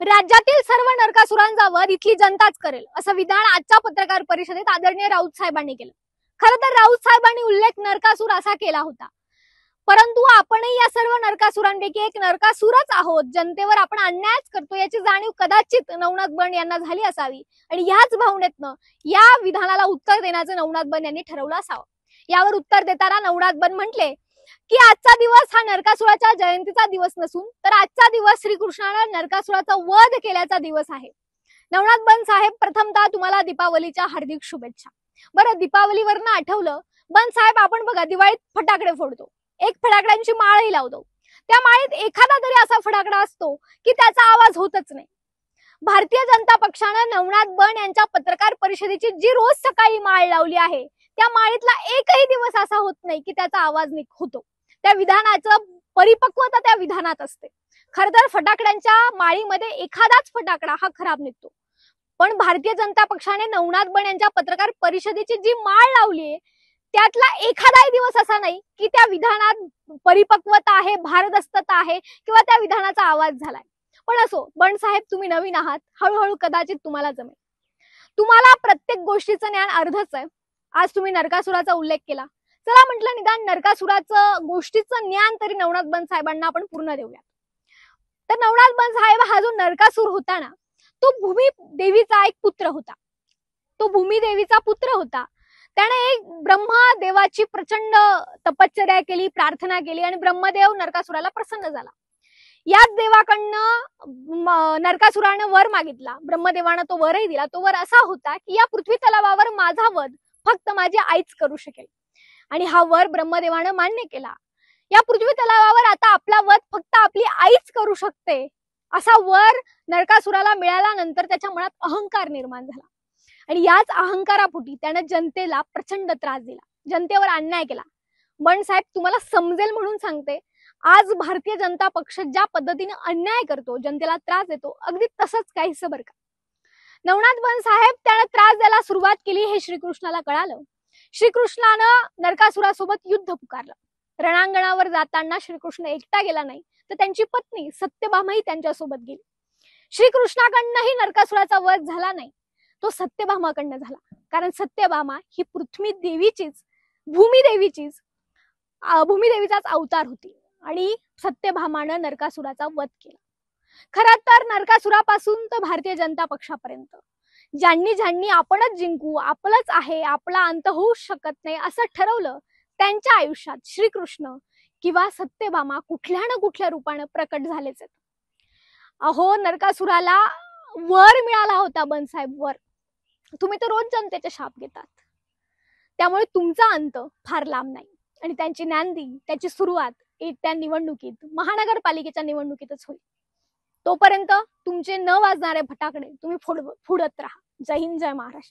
राज्यातील सर्व नरकासुरांचा वध इथली जनताच करेल, असं विधान आजच्या पत्रकार परिषदेत आदरणीय राऊत साहेबांनी केलं. खरं तर राऊत साहेबांनी उल्लेख नरकासूर असा केला होता, परंतु आपणही या सर्व नरकासुरांपैकी एक नरकासूरच आहोत. जनतेवर आपण अन्यायच करतो याची जाणीव कदाचित नवनाथ बन यांना झाली असावी आणि याच भावनेतनं या विधानाला उत्तर देण्याचं नवनाथ बन यांनी ठरवलं असावं. यावर उत्तर देताना नवनाथ बन म्हटले की आजचा दिवस हा नरकासुराच्या जयंतीचा दिवस नसून तर आजचा दिवस श्रीकृष्णाने नरकासुराचा वध केल्याचा दिवस आहे. नवनाथ बन साहेब, प्रथमतः तुम्हाला दीपावलीच्या हार्दिक शुभेच्छा. बरं, दीपावलीवरनं आठवलं, बन साहेब आपण बघा दिवाळीत फटाकडे फोडतो, एक फटाकड्यांची माळही लावतो. त्या माळीत एखादा तरी असा फटाकडा असतो की त्याचा आवाज होतच नाही. भारतीय जनता पक्षानं नवनाथ बन यांच्या पत्रकार परिषदेची जी रोज सकाळी माळ लावली आहे त्या माळीतला एकही दिवस असा होत नाही की त्याचा आवाज होतो. त्या विधानाचं परिपक्वता त्या विधानात असते. खरं तर फटाकड्यांच्या माळीमध्ये एखादाच फटाकडा हा खराब निघतो, पण भारतीय जनता पक्षाने नवनाथ बन यांच्या पत्रकार परिषदेची जी माळ लावली त्यातला एखादाही दिवस असा नाही की त्या विधानात परिपक्वता आहे, भारदस्तता आहे किंवा त्या विधानाचा आवाज झालाय. पण असो, बन साहेब तुम्ही नवीन आहात, हळूहळू कदाचित तुम्हाला जमेल. तुम्हाला प्रत्येक गोष्टीचं ज्ञान अर्धच आहे. आज तुम्ही नरकासुराचा उल्लेख केला, चला म्हटलं निदान नरकासुराचं गोष्टीचं ज्ञान तरी नवनाथ बन साहेबांना आपण पूर्ण देऊया. तर नवनाथ बन साहेब हा जो नरकासूर होता ना, तो भूमी देवीचा एक पुत्र होता. तो भूमी देवीचा पुत्र होता. त्याने एक ब्रह्मदेवाची प्रचंड तपश्चर्या केली, प्रार्थना केली आणि ब्रह्मदेव नरकासुराला प्रसन्न झाला. याच देवाकडनं नरकासुरानं वर मागितला. ब्रह्मदेवानं तो वरही दिला. तो वर असा होता की या पृथ्वी तलावावर माझा वध फक्त माझी आईच करू शकेल, आणि हा वर ब्रह्मदेवानं मान्य केला. या पृथ्वी तलावावर आता आपला वध फक्त आपली आईच करू शकते असा वर नरकासुराला मिळाल्यानंतर त्याच्या मनात अहंकार निर्माण झाला आणि याच अहंकारापोटी त्यानं जनतेला प्रचंड त्रास दिला, जनतेवर अन्याय केला. बन साहेब तुम्हाला समजेल म्हणून सांगते, आज भारतीय जनता पक्ष ज्या पद्धतीने अन्याय करतो, जनतेला त्रास देतो, अगदी तसंच काहीसं बरं का. नवनाथ बन साहेब त्यानं त्रास द्यायला सुरुवात केली हे श्रीकृष्णाला कळालं. श्रीकृष्णानं नरकासुरासोबत युद्ध पुकारलं. रणांगणावर जाताना श्रीकृष्ण एकटा गेला नाही, तर त्यांची पत्नी सत्यभामाही त्यांच्यासोबत गेली. श्रीकृष्णाकडनंही नरकासुराचा वध झाला नाही, तो सत्यभामाकडनं झाला. कारण सत्यभामा ही पृथ्वी देवीचीच, भूमिदेवीचाच अवतार होती आणि सत्यभामानं नरकासुराचा वध केला. खरं तर नरकासुरापासून तर भारतीय जनता पक्षापर्यंत ज्यांनी ज्यांनी आपणच जिंकू, आपलंच आहे, आपला अंत होऊ शकत नाही असं ठरवलं, त्यांच्या आयुष्यात श्रीकृष्ण किंवा सत्यभामा कुठल्या ना कुठल्या रूपानं प्रकट झालेच आहेत. अहो, नरकासुराला वर मिळाला होता बन साहेब, वर. तुम्ही तर रोज जनतेचे शाप घेतात, त्यामुळे तुमचा अंत फार लांब नाही आणि त्यांची नांदी, त्याची सुरुवात त्या निवडणुकीत, महानगरपालिकेच्या निवडणुकीतच होईल. तोपर्यंत तुमचे न वाजणारे फटाकडे तुम्ही फोडत राहा. जय हिंद, जय महाराष्ट्र.